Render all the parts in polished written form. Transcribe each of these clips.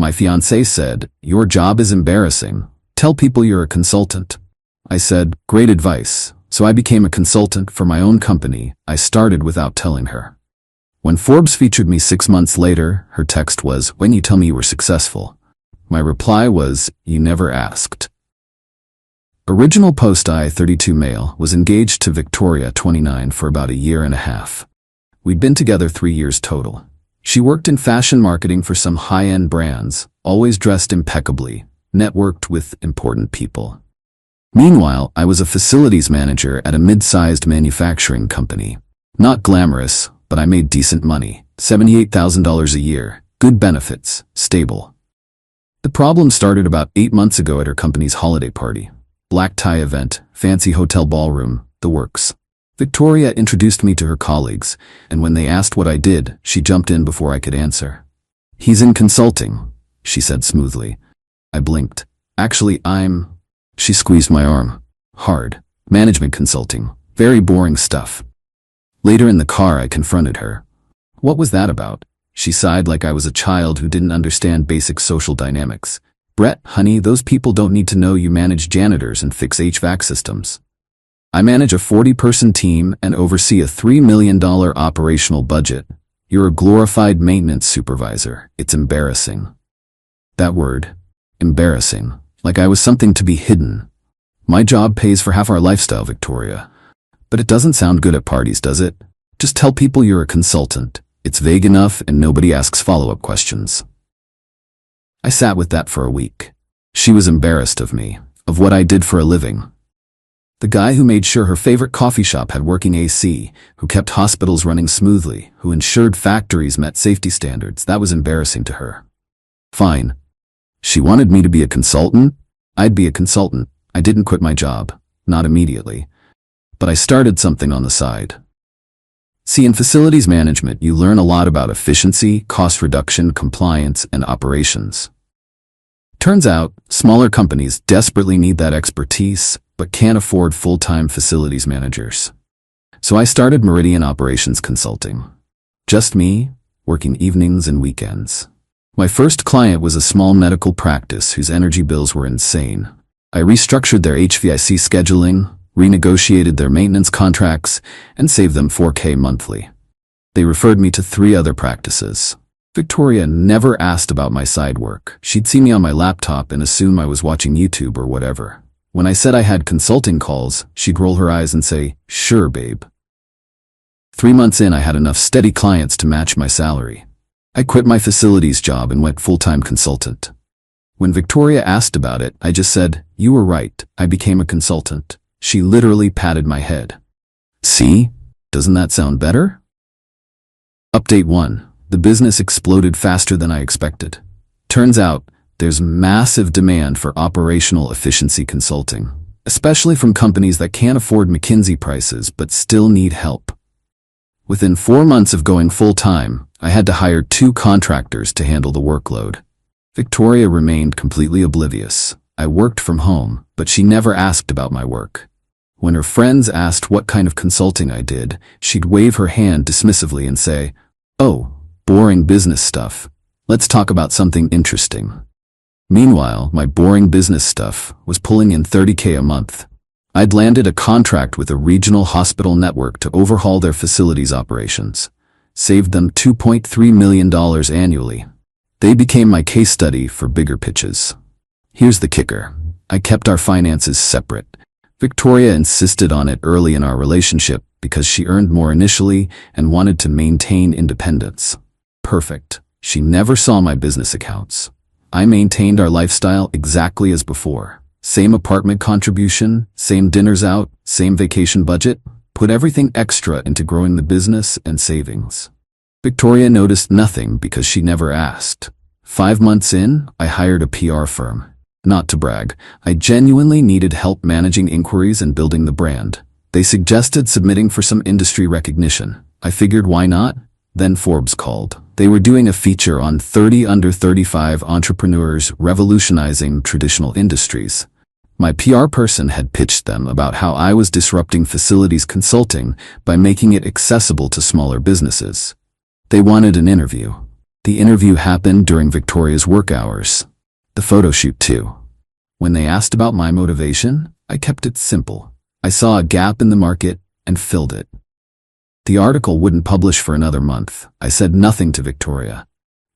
My fiancée said, "Your job is embarrassing. Tell people you're a consultant." I said, "Great advice." So I became a consultant for my own company. I started without telling her. When Forbes featured me 6 months later, her text was, "When you tell me you were successful?" My reply was, "You never asked." Original post: I, 32 male, was engaged to Victoria, 29, for about a year and a half. We'd been together 3 years total. She worked in fashion marketing for some high-end brands, always dressed impeccably, networked with important people. Meanwhile, I was a facilities manager at a mid-sized manufacturing company. Not glamorous, but I made decent money, $78,000 a year, good benefits, stable. The problem started about 8 months ago at her company's holiday party. Black tie event, fancy hotel ballroom, the works. Victoria introduced me to her colleagues, and when they asked what I did, she jumped in before I could answer. "He's in consulting," she said smoothly. I blinked. "Actually, She squeezed my arm. "Hard. Management consulting. Very boring stuff." Later in the car, I confronted her. "What was that about?" She sighed like I was a child who didn't understand basic social dynamics. "Brett, honey, those people don't need to know you manage janitors and fix HVAC systems. I manage a 40-person team and oversee a $3 million operational budget. You're a glorified maintenance supervisor. It's embarrassing." That word. Embarrassing. Like I was something to be hidden. "My job pays for half our lifestyle, Victoria. But it doesn't sound good at parties, does it? Just tell people you're a consultant. It's vague enough and nobody asks follow-up questions." I sat with that for a week. She was embarrassed of me, of what I did for a living. The guy who made sure her favorite coffee shop had working AC, who kept hospitals running smoothly, who ensured factories met safety standards, that was embarrassing to her. Fine. She wanted me to be a consultant? I'd be a consultant. I didn't quit my job. Not immediately. But I started something on the side. See, in facilities management, you learn a lot about efficiency, cost reduction, compliance, and operations. Turns out, smaller companies desperately need that expertise, but can't afford full-time facilities managers. So I started Meridian Operations Consulting. Just me, working evenings and weekends. My first client was a small medical practice whose energy bills were insane. I restructured their HVAC scheduling, renegotiated their maintenance contracts, and saved them $4K monthly. They referred me to 3 other practices. Victoria never asked about my side work. She'd see me on my laptop and assume I was watching YouTube or whatever. When I said I had consulting calls, she'd roll her eyes and say, "Sure, babe." 3 months in, I had enough steady clients to match my salary. I quit my facilities job and went full-time consultant. When Victoria asked about it, I just said, "You were right, I became a consultant." She literally patted my head. "See? Doesn't that sound better?" Update 1. The business exploded faster than I expected. Turns out, there's massive demand for operational efficiency consulting, especially from companies that can't afford McKinsey prices but still need help. Within 4 months of going full-time, I had to hire 2 contractors to handle the workload. Victoria remained completely oblivious. I worked from home, but she never asked about my work. When her friends asked what kind of consulting I did, she'd wave her hand dismissively and say, "Oh, boring business stuff. Let's talk about something interesting." Meanwhile, my boring business stuff was pulling in $30K a month. I'd landed a contract with a regional hospital network to overhaul their facilities operations. Saved them $2.3 million annually. They became my case study for bigger pitches. Here's the kicker. I kept our finances separate. Victoria insisted on it early in our relationship because she earned more initially and wanted to maintain independence. Perfect. She never saw my business accounts. I maintained our lifestyle exactly as before. Same apartment contribution, same dinners out, same vacation budget. Put everything extra into growing the business and savings. Victoria noticed nothing because she never asked. 5 months in, I hired a PR firm. Not to brag, I genuinely needed help managing inquiries and building the brand. They suggested submitting for some industry recognition. I figured why not? Then Forbes called. They were doing a feature on 30 under 35 entrepreneurs revolutionizing traditional industries. My PR person had pitched them about how I was disrupting facilities consulting by making it accessible to smaller businesses. They wanted an interview. The interview happened during Victoria's work hours. The photo shoot too. When they asked about my motivation, I kept it simple. I saw a gap in the market and filled it. The article wouldn't publish for another month. I said nothing to Victoria.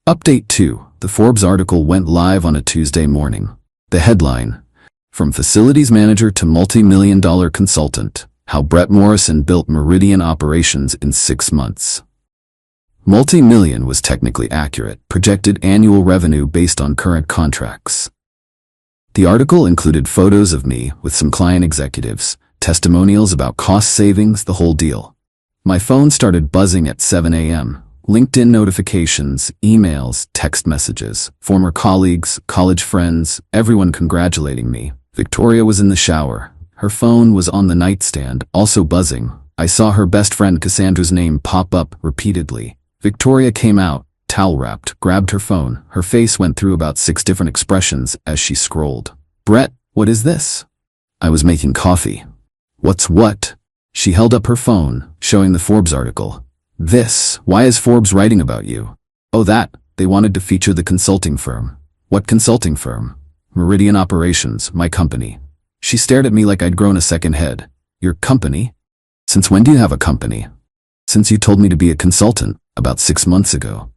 Update 2. The Forbes article went live on a Tuesday morning. The headline: From Facilities Manager to Multi-Million-Dollar Consultant, How Brett Morrison Built Meridian Operations in 6 Months. Multi-million was technically accurate, projected annual revenue based on current contracts. The article included photos of me with some client executives, testimonials about cost savings, the whole deal. My phone started buzzing at 7 a.m. LinkedIn notifications, emails, text messages, former colleagues, college friends, everyone congratulating me. Victoria was in the shower. Her phone was on the nightstand, also buzzing. I saw her best friend Cassandra's name pop up repeatedly. Victoria came out, towel-wrapped, grabbed her phone. Her face went through about 6 different expressions as she scrolled. "Brett, what is this?" I was making coffee. "What's what?" She held up her phone, showing the Forbes article. "This, why is Forbes writing about you?" "Oh that, they wanted to feature the consulting firm." "What consulting firm?" "Meridian Operations, my company." She stared at me like I'd grown a second head. "Your company? Since when do you have a company?" "Since you told me to be a consultant, about 6 months ago."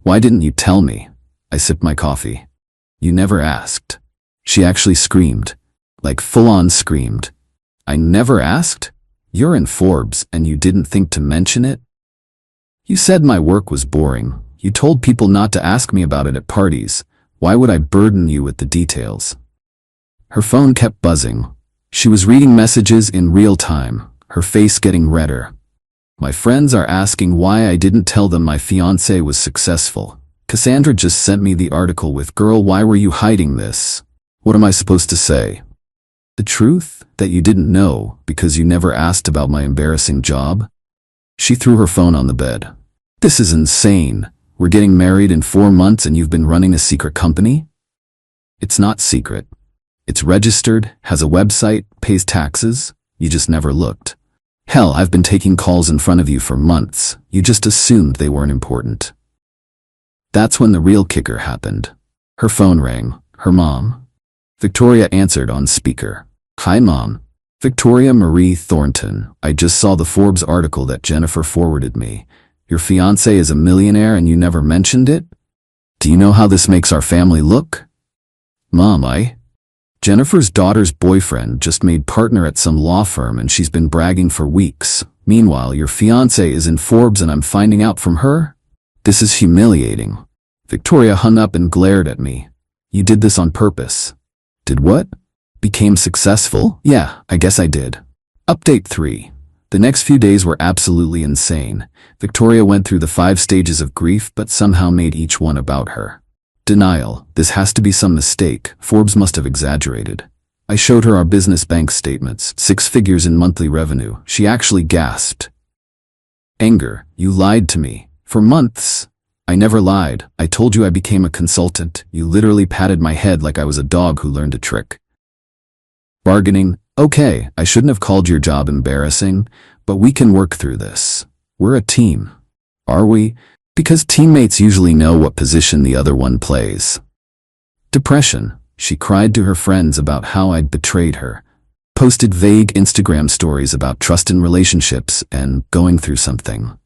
"Why didn't you tell me?" I sipped my coffee. "You never asked." She actually screamed. Like full-on screamed. "I never asked? You're in Forbes and you didn't think to mention it? You said my work was boring. You told people not to ask me about it at parties. Why would I burden you with the details?" Her phone kept buzzing. She was reading messages in real time, her face getting redder. "My friends are asking why I didn't tell them my fiancé was successful. Cassandra just sent me the article with, girl, why were you hiding this?" What am I supposed to say? The truth, that you didn't know because you never asked about my embarrassing job? She threw her phone on the bed. "This is insane. We're getting married in 4 months and you've been running a secret company?" "It's not secret. It's registered, has a website, pays taxes. You just never looked. Hell, I've been taking calls in front of you for months. You just assumed they weren't important." That's when the real kicker happened. Her phone rang. Her mom. Victoria answered on speaker. "Hi, Mom. Victoria Marie Thornton. I just saw the Forbes article that Jennifer forwarded me. Your fiancé is a millionaire and you never mentioned it? Do you know how this makes our family look?" "Mom, Jennifer's daughter's boyfriend just made partner at some law firm and she's been bragging for weeks. Meanwhile, your fiancé is in Forbes and I'm finding out from her? This is humiliating." Victoria hung up and glared at me. "You did this on purpose." "Did what?" "Became successful? Yeah, I guess I did." Update 3. The next few days were absolutely insane. Victoria went through the 5 stages of grief but somehow made each one about her. Denial. This has to be some mistake. Forbes must have exaggerated. I showed her our business bank statements, 6 figures in monthly revenue. She actually gasped. Anger. You lied to me. For months. I never lied. I told you I became a consultant. You literally patted my head like I was a dog who learned a trick. Bargaining. Okay, I shouldn't have called your job embarrassing, but we can work through this. We're a team. Are we? Because teammates usually know what position the other one plays. Depression. She cried to her friends about how I'd betrayed her. Posted vague Instagram stories about trust in relationships and going through something.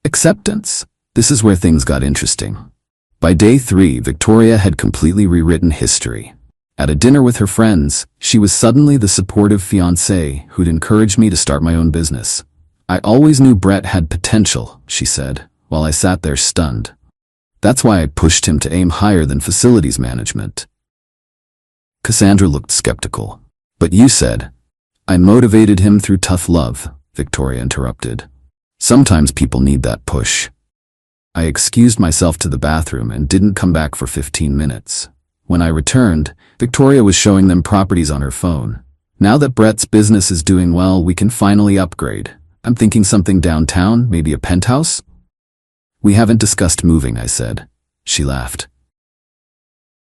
Acceptance. This is where things got interesting. By day 3, Victoria had completely rewritten history. At a dinner with her friends, she was suddenly the supportive fiancé who'd encouraged me to start my own business. "I always knew Brett had potential," she said, while I sat there stunned. "That's why I pushed him to aim higher than facilities management." Cassandra looked skeptical. "But you said." "I motivated him through tough love," Victoria interrupted. "Sometimes people need that push." I excused myself to the bathroom and didn't come back for 15 minutes. When I returned, Victoria was showing them properties on her phone. "Now that Brett's business is doing well, we can finally upgrade. I'm thinking something downtown, maybe a penthouse?" "We haven't discussed moving," I said. She laughed.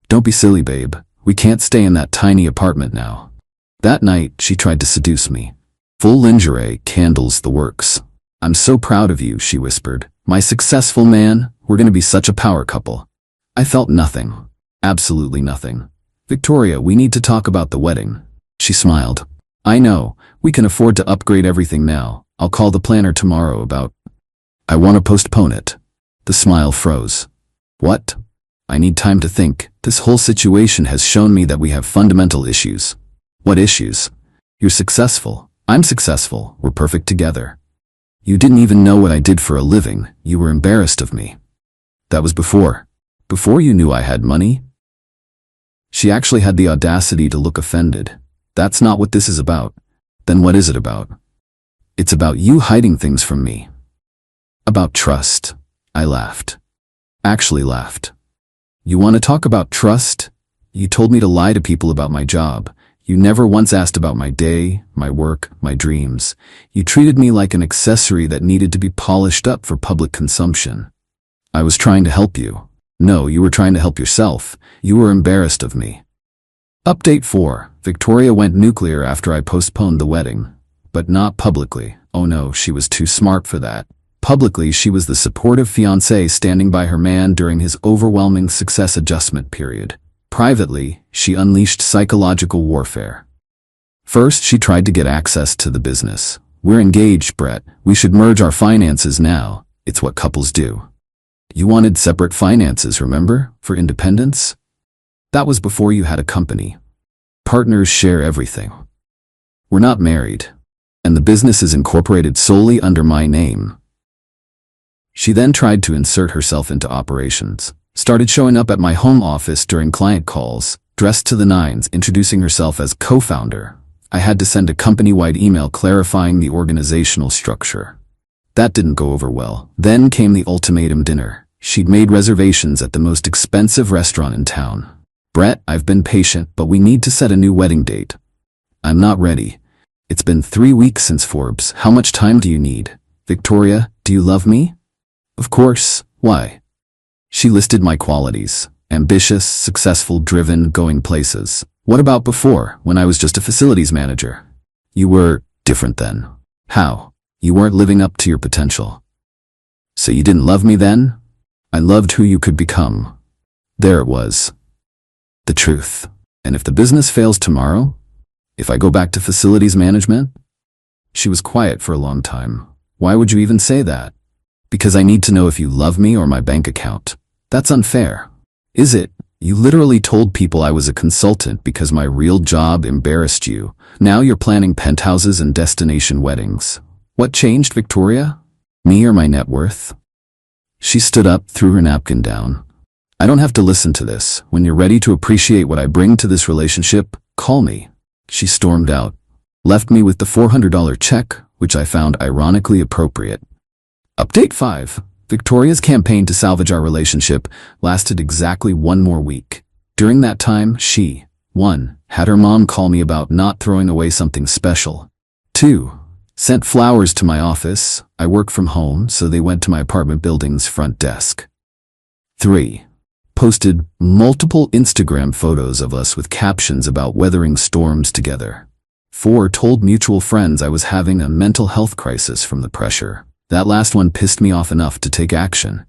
"Don't be silly, babe. We can't stay in that tiny apartment now." That night, she tried to seduce me. Full lingerie, candles, the works. "I'm so proud of you," she whispered. "My successful man, We're going to be such a power couple. I felt nothing. Absolutely nothing. Victoria, we need to talk about the wedding. She smiled. I know, we can afford to upgrade everything now. I'll call the planner tomorrow about... I want to postpone it. The smile froze. What? I need time to think. This whole situation has shown me that we have fundamental issues. What issues? You're successful. I'm successful. We're perfect together. You didn't even know what I did for a living. You were embarrassed of me. That was before. Before you knew I had money? She actually had the audacity to look offended. That's not what this is about. Then what is it about? It's about you hiding things from me. About trust. I laughed. Actually laughed. You want to talk about trust? You told me to lie to people about my job. You never once asked about my day, my work, my dreams. You treated me like an accessory that needed to be polished up for public consumption. I was trying to help you. No, you were trying to help yourself. You were embarrassed of me. Update 4. Victoria went nuclear after I postponed the wedding. But not publicly. Oh no, she was too smart for that. Publicly, she was the supportive fiancée standing by her man during his overwhelming success adjustment period. Privately, she unleashed psychological warfare. First, she tried to get access to the business. We're engaged, Brett. We should merge our finances now. It's what couples do. You wanted separate finances, remember? For independence? That was before you had a company. Partners share everything. We're not married. And the business is incorporated solely under my name. She then tried to insert herself into operations. Started showing up at my home office during client calls, dressed to the nines, introducing herself as co-founder. I had to send a company-wide email clarifying the organizational structure. That didn't go over well. Then came the ultimatum dinner. She'd made reservations at the most expensive restaurant in town. Brett, I've been patient, but we need to set a new wedding date. I'm not ready. It's been 3 weeks since Forbes. How much time do you need? Victoria, do you love me? Of course. Why? She listed my qualities. Ambitious, successful, driven, going places. What about before, when I was just a facilities manager? You were different then. How? You weren't living up to your potential. So you didn't love me then? I loved who you could become. There it was. The truth. And if the business fails tomorrow? If I go back to facilities management? She was quiet for a long time. Why would you even say that? Because I need to know if you love me or my bank account. That's unfair. Is it? You literally told people I was a consultant because my real job embarrassed you. Now you're planning penthouses and destination weddings. What changed, Victoria? Me or my net worth? She stood up, threw her napkin down. I don't have to listen to this. When you're ready to appreciate what I bring to this relationship, call me. She stormed out. Left me with the $400 check, which I found ironically appropriate. Update 5. Victoria's campaign to salvage our relationship lasted exactly 1 more week. During that time, she, 1. Had her mom call me about not throwing away something special. 2. Sent flowers to my office. I work from home, so they went to my apartment building's front desk. 3. Posted multiple Instagram photos of us with captions about weathering storms together. 4. Told mutual friends I was having a mental health crisis from the pressure. That last one pissed me off enough to take action.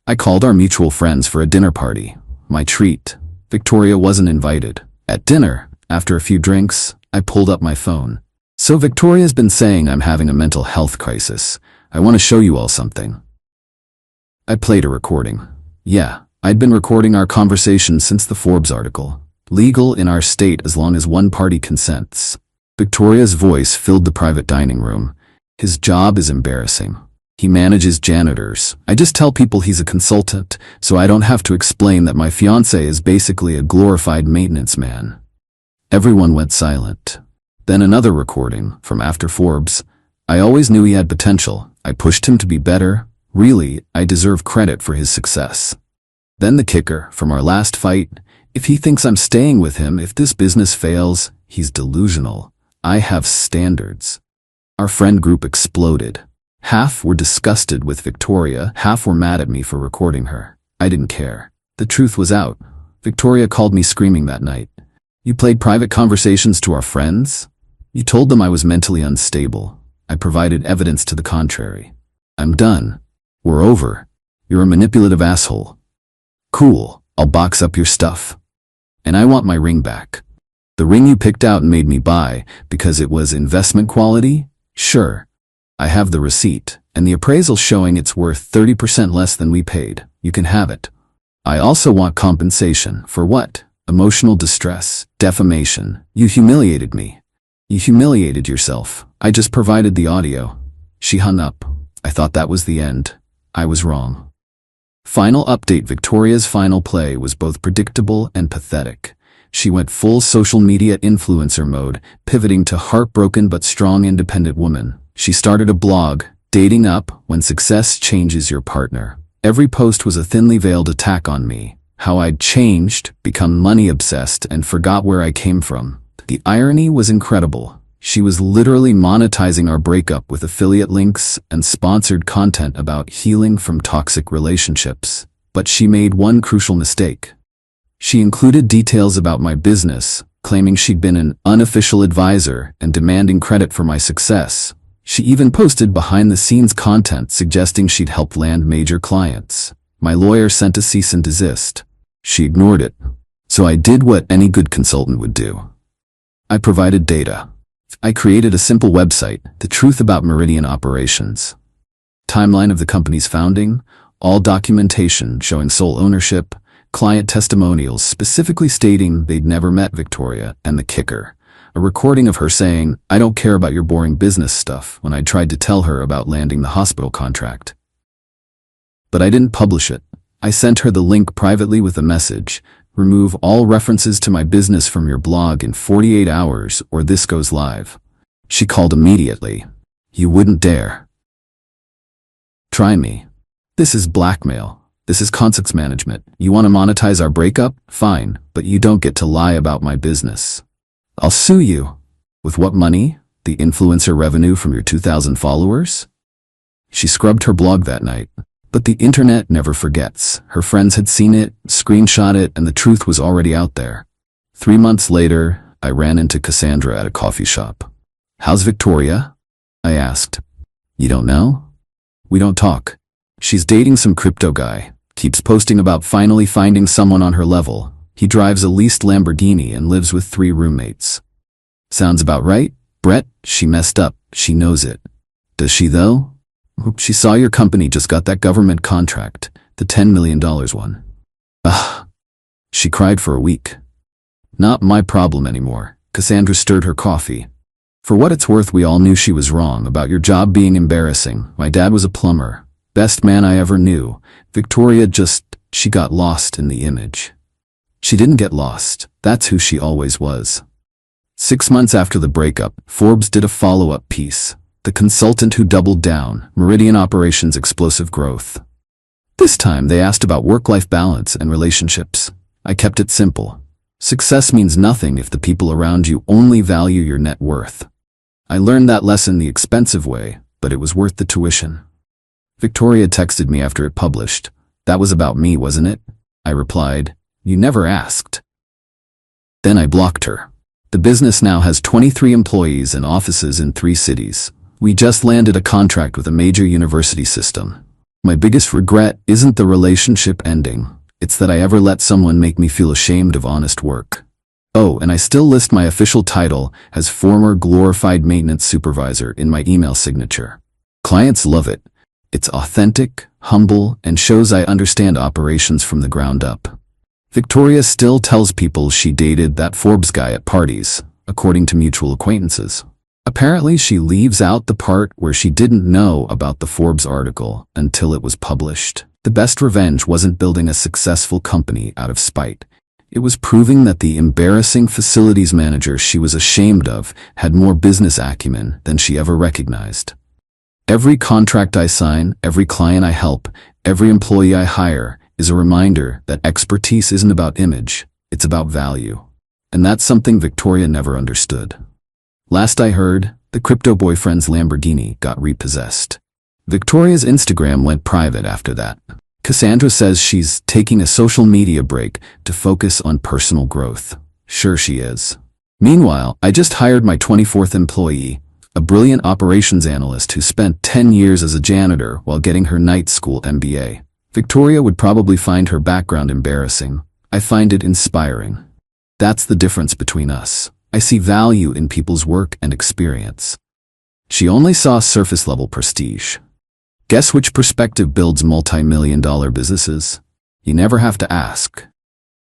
I called our mutual friends for a dinner party. My treat. Victoria wasn't invited. At dinner, after a few drinks, I pulled up my phone. So Victoria's been saying I'm having a mental health crisis. I want to show you all something. I played a recording. Yeah, I'd been recording our conversation since the Forbes article. Legal in our state as long as one party consents. Victoria's voice filled the private dining room. His job is embarrassing. He manages janitors. I just tell people he's a consultant, so I don't have to explain that my fiancé is basically a glorified maintenance man. Everyone went silent. Then another recording, from after Forbes. I always knew he had potential. I pushed him to be better. Really, I deserve credit for his success. Then the kicker, from our last fight. If he thinks I'm staying with him, if this business fails, he's delusional. I have standards. Our friend group exploded. Half were disgusted with Victoria, half were mad at me for recording her. I didn't care. The truth was out. Victoria called me screaming that night. You played private conversations to our friends? You told them I was mentally unstable. I provided evidence to the contrary. I'm done. We're over. You're a manipulative asshole. Cool, I'll box up your stuff. And I want my ring back. The ring you picked out and made me buy because it was investment quality? Sure. I have the receipt, and the appraisal showing it's worth 30% less than we paid. You can have it. I also want compensation. For what? Emotional distress, defamation. You humiliated me. You humiliated yourself. I just provided the audio. She hung up. I thought that was the end. I was wrong. Final update. Victoria's final play was both predictable and pathetic. She went full social media influencer mode, pivoting to heartbroken but strong independent woman. She started a blog, Dating Up, When Success Changes Your Partner. Every post was a thinly veiled attack on me, how I'd changed, become money-obsessed, and forgot where I came from. The irony was incredible. She was literally monetizing our breakup with affiliate links and sponsored content about healing from toxic relationships. But she made one crucial mistake. She included details about my business, claiming she'd been an unofficial advisor and demanding credit for my success. She even posted behind-the-scenes content suggesting she'd helped land major clients. My lawyer sent a cease and desist. She ignored it. So I did what any good consultant would do. I provided data. I created a simple website, The Truth About Meridian Operations. Timeline of the company's founding, all documentation showing sole ownership, client testimonials specifically stating they'd never met Victoria, and the kicker, a recording of her saying, "I don't care about your boring business stuff," when I tried to tell her about landing the hospital contract. But I didn't publish it. I sent her the link privately with a message, "Remove all references to my business from your blog in 48 hours or this goes live." She called immediately. "You wouldn't dare. Try me. This is blackmail. This is context management. You want to monetize our breakup? Fine, but you don't get to lie about my business. I'll sue you." With what money? The influencer revenue from your 2,000 followers? She scrubbed her blog that night. But the internet never forgets. Her friends had seen it, screenshot it, and the truth was already out there. 3 months later, I ran into Cassandra at a coffee shop. "How's Victoria?" I asked. "You don't know?" "We don't talk. She's dating some crypto guy. Keeps posting about finally finding someone on her level. He drives a leased Lamborghini and lives with 3 roommates." "Sounds about right, Brett. She messed up. She knows it." "Does she though?" "She saw your company just got that government contract, the $10 million one." "Ugh." She cried for a week. "Not my problem anymore." Cassandra stirred her coffee. "For what it's worth, we all knew she was wrong about your job being embarrassing. My dad was a plumber. Best man I ever knew. Victoria she got lost in the image." "She didn't get lost. That's who she always was." 6 months after the breakup, Forbes did a follow-up piece. The consultant who doubled down, Meridian Operations Explosive Growth. This time they asked about work-life balance and relationships. I kept it simple. Success means nothing if the people around you only value your net worth. I learned that lesson the expensive way, but it was worth the tuition. Victoria texted me after it published. "That was about me, wasn't it?" I replied, "You never asked." Then I blocked her. The business now has 23 employees and offices in 3 cities. We just landed a contract with a major university system. My biggest regret isn't the relationship ending. It's that I ever let someone make me feel ashamed of honest work. Oh, and I still list my official title as former glorified maintenance supervisor in my email signature. Clients love it. It's authentic, humble, and shows I understand operations from the ground up. Victoria still tells people she dated that Forbes guy at parties, according to mutual acquaintances. Apparently she leaves out the part where she didn't know about the Forbes article until it was published. The best revenge wasn't building a successful company out of spite. It was proving that the embarrassing facilities manager she was ashamed of had more business acumen than she ever recognized. Every contract I sign, every client I help, every employee I hire is a reminder that expertise isn't about image, it's about value. And that's something Victoria never understood. Last I heard, the crypto boyfriend's Lamborghini got repossessed. Victoria's Instagram went private after that. Cassandra says she's taking a social media break to focus on personal growth. Sure she is. Meanwhile, I just hired my 24th employee, a brilliant operations analyst who spent 10 years as a janitor while getting her night school MBA. Victoria would probably find her background embarrassing. I find it inspiring. That's the difference between us. I see value in people's work and experience. She only saw surface-level prestige. Guess which perspective builds multi-million-dollar businesses? You never have to ask.